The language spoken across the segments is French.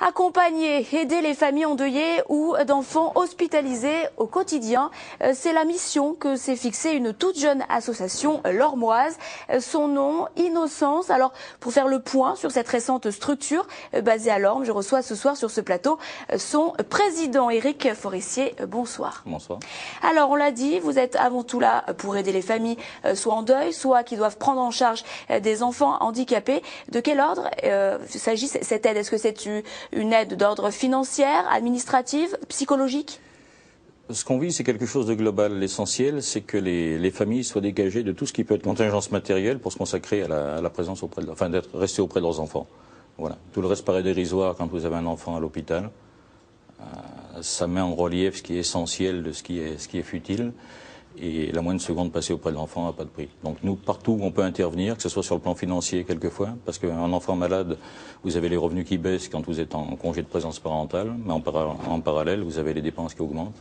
Accompagner, aider les familles endeuillées ou d'enfants hospitalisés au quotidien, c'est la mission que s'est fixée une toute jeune association lormoise. Son nom, Innocence. Alors, pour faire le point sur cette récente structure basée à Lorme, je reçois ce soir sur ce plateau son président, Éric Forissier. Bonsoir. Bonsoir. Alors, on l'a dit, vous êtes avant tout là pour aider les familles, soit en deuil, soit qui doivent prendre en charge des enfants handicapés. De quel ordre s'agit cette aide? Est-ce que c'est une aide d'ordre financier, administrative, psychologique? Ce qu'on vit, c'est quelque chose de global. L'essentiel, c'est que les familles soient dégagées de tout ce qui peut être contingence matérielle pour se consacrer à la présence auprès de, enfin, d'être restés auprès de leurs enfants. Voilà. Tout le reste paraît dérisoire quand vous avez un enfant à l'hôpital. Ça met en relief ce qui est essentiel de ce qui est futile. Et la moindre seconde passée auprès de l'enfant n'a pas de prix. Donc nous, partout où on peut intervenir, que ce soit sur le plan financier quelquefois, parce qu'un enfant malade, vous avez les revenus qui baissent quand vous êtes en congé de présence parentale, mais en parallèle, vous avez les dépenses qui augmentent.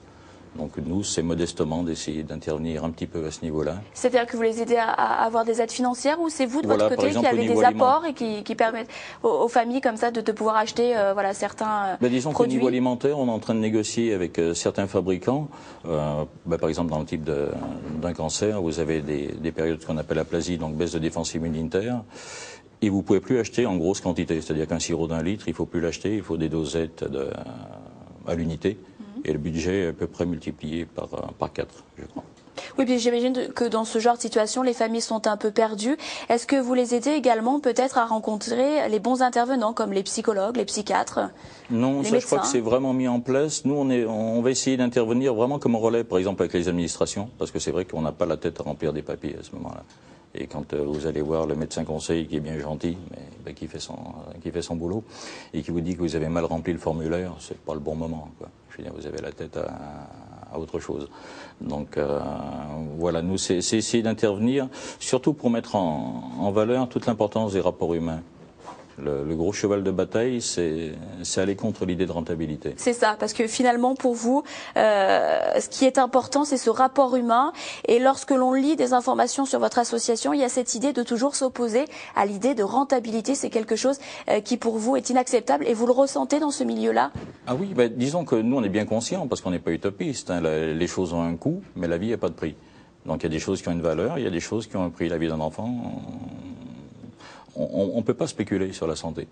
Donc nous, c'est modestement d'essayer d'intervenir un petit peu à ce niveau-là. C'est-à-dire que vous les aidez à avoir des aides financières, ou c'est vous de votre côté qui avez des apports et qui permettent aux familles comme ça de pouvoir acheter voilà, certains disons produits? Qu'au niveau alimentaire, on est en train de négocier avec certains fabricants. Par exemple, dans le type d'un cancer, vous avez des périodes qu'on appelle aplasie, donc baisse de défense immunitaire. Et vous ne pouvez plus acheter en grosse quantité. C'est-à-dire qu'un sirop d'1 litre, il ne faut plus l'acheter, il faut des dosettes à l'unité. Et le budget est à peu près multiplié par 4, je crois. Oui, puis j'imagine que dans ce genre de situation, les familles sont un peu perdues. Est-ce que vous les aidez également peut-être à rencontrer les bons intervenants, comme les psychologues, les psychiatres, Non, les ça médecins? je crois que c'est vraiment mis en place. Nous, on va essayer d'intervenir vraiment comme on relève, par exemple avec les administrations, parce que c'est vrai qu'on n'a pas la tête à remplir des papiers à ce moment-là. Et quand vous allez voir le médecin conseil qui est bien gentil, mais qui fait son boulot, et qui vous dit que vous avez mal rempli le formulaire, c'est pas le bon moment, quoi. Je veux dire, vous avez la tête à autre chose. Donc voilà, nous c'est essayer d'intervenir, surtout pour mettre en valeur toute l'importance des rapports humains. Le gros cheval de bataille, c'est aller contre l'idée de rentabilité. C'est ça, parce que finalement, pour vous, ce qui est important, c'est ce rapport humain. Et lorsque l'on lit des informations sur votre association, il y a cette idée de toujours s'opposer à l'idée de rentabilité. C'est quelque chose qui, pour vous, est inacceptable. Et vous le ressentez dans ce milieu-là? Ah oui, disons que nous, on est bien conscients, parce qu'on n'est pas utopiste. Hein. Les choses ont un coût, mais la vie n'a pas de prix. Donc il y a des choses qui ont une valeur, il y a des choses qui ont un prix. La vie d'un enfant, on ne peut pas spéculer sur la santé.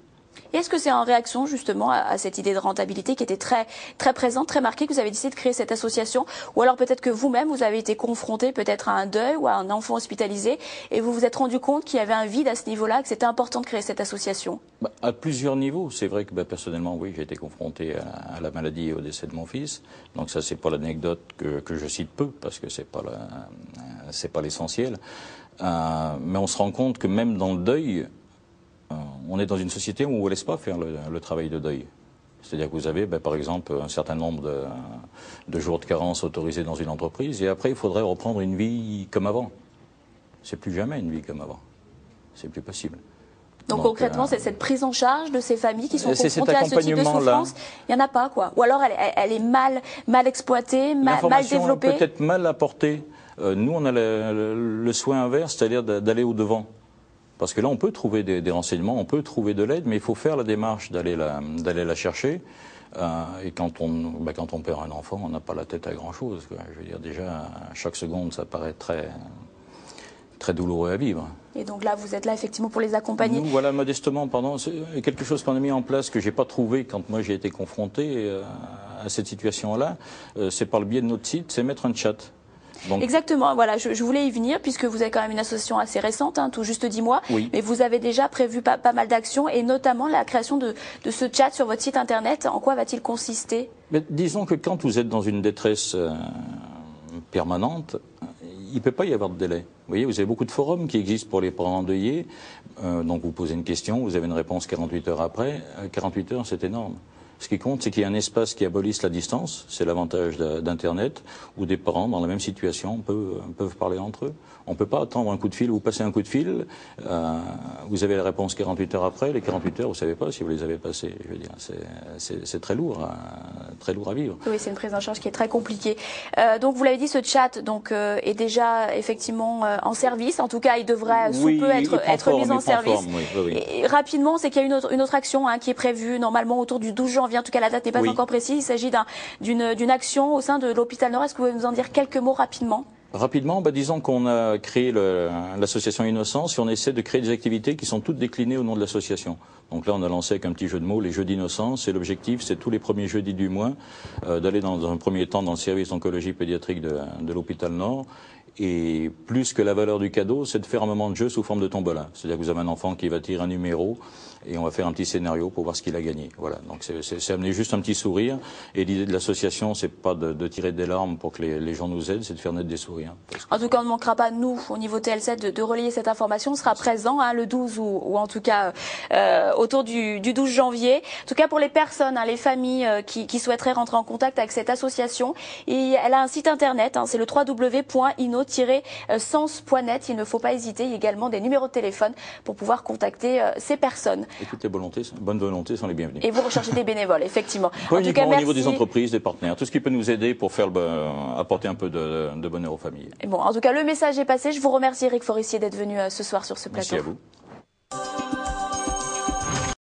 Et est-ce que c'est en réaction justement à cette idée de rentabilité qui était très, très présente, très marquée, que vous avez décidé de créer cette association? Ou alors peut-être que vous-même, vous avez été confronté peut-être à un deuil ou à un enfant hospitalisé et vous vous êtes rendu compte qu'il y avait un vide à ce niveau-là, que c'était important de créer cette association? À plusieurs niveaux. C'est vrai que personnellement, oui, j'ai été confronté à la maladie et au décès de mon fils. Donc ça, c'est pas l'anecdote que je cite peu, parce que c'est pas l'essentiel. Mais on se rend compte que même dans le deuil, on est dans une société où on ne vous laisse pas faire le travail de deuil. C'est-à-dire que vous avez, par exemple, un certain nombre de jours de carence autorisés dans une entreprise, et après, il faudrait reprendre une vie comme avant. C'est plus jamais une vie comme avant. C'est plus possible. Donc concrètement, c'est cette prise en charge de ces familles qui sont confrontées à ce type de souffrance. Là. Il n'y en a pas, quoi. Ou alors elle est mal exploitée, mal développée. Peut-être mal apportée. Nous, on a le soin inverse, c'est-à-dire d'aller au-devant. Parce que là, on peut trouver des renseignements, on peut trouver de l'aide, mais il faut faire la démarche d'aller la chercher. Et quand on perd un enfant, on n'a pas la tête à grand-chose. Je veux dire, déjà, chaque seconde, ça paraît très, très douloureux à vivre. Et donc là, vous êtes là effectivement pour les accompagner. Nous, voilà, modestement, pardon, c'est quelque chose qu'on a mis en place que j'ai pas trouvé quand moi j'ai été confronté à cette situation-là. C'est par le biais de notre site, c'est mettre un chat. Donc, exactement, voilà, je voulais y venir puisque vous avez quand même une association assez récente, hein, tout juste 10 mois, oui. Mais vous avez déjà prévu pas mal d'actions et notamment la création de ce chat sur votre site internet. En quoi va-t-il consister? Disons que quand vous êtes dans une détresse permanente, il ne peut pas y avoir de délai. Vous voyez, vous avez beaucoup de forums qui existent pour les parents endeuillés, donc vous posez une question, vous avez une réponse 48 heures après. 48 heures, c'est énorme. Ce qui compte, c'est qu'il y ait un espace qui abolisse la distance. C'est l'avantage d'Internet, où des parents dans la même situation peuvent parler entre eux. On ne peut pas attendre un coup de fil ou passer un coup de fil. Vous avez la réponse 48 heures après. Les 48 heures, vous ne savez pas si vous les avez passées. Je veux dire, c'est très lourd à vivre. Oui, c'est une prise en charge qui est très compliquée. Donc, vous l'avez dit, ce chat est déjà effectivement en service. En tout cas, il devrait sous peu être mis en service. Oui. Et rapidement, c'est qu'il y a une autre action qui est prévue normalement autour du 12 janvier. En tout cas, la date n'est pas encore précise. Il s'agit d'une action au sein de l'hôpital Nord. Est-ce que vous pouvez nous en dire quelques mots rapidement ? Rapidement, disons qu'on a créé l'association Innocence et on essaie de créer des activités qui sont toutes déclinées au nom de l'association. Donc là, on a lancé avec un petit jeu de mots les Jeux d'Innocence et l'objectif, c'est tous les premiers jeudis du mois d'aller dans un premier temps dans le service d'oncologie pédiatrique de l'hôpital Nord. Et plus que la valeur du cadeau, c'est de faire un moment de jeu sous forme de tombola. C'est-à-dire que vous avez un enfant qui va tirer un numéro et on va faire un petit scénario pour voir ce qu'il a gagné. Voilà. Donc c'est amener juste un petit sourire. Et l'idée de l'association, c'est pas de tirer des larmes pour que les gens nous aident, c'est de faire naître des sourires. En tout cas, on ne manquera pas, nous, au niveau TL7, de relayer cette information. On sera présent le 12 ou en tout cas autour du 12 janvier. En tout cas, pour les personnes, les familles qui souhaiteraient rentrer en contact avec cette association, et elle a un site internet, c'est le www.inno-sens.net. Il ne faut pas hésiter. Il y a également des numéros de téléphone pour pouvoir contacter ces personnes. Et toutes les bonnes volontés sont les bienvenues. Et vous recherchez des bénévoles, effectivement. Pas uniquement au niveau des entreprises, des partenaires, tout ce qui peut nous aider pour apporter un peu de bonheur aux familles. Et bon, en tout cas, le message est passé. Je vous remercie, Eric Forissier, d'être venu ce soir sur ce plateau. Merci à vous.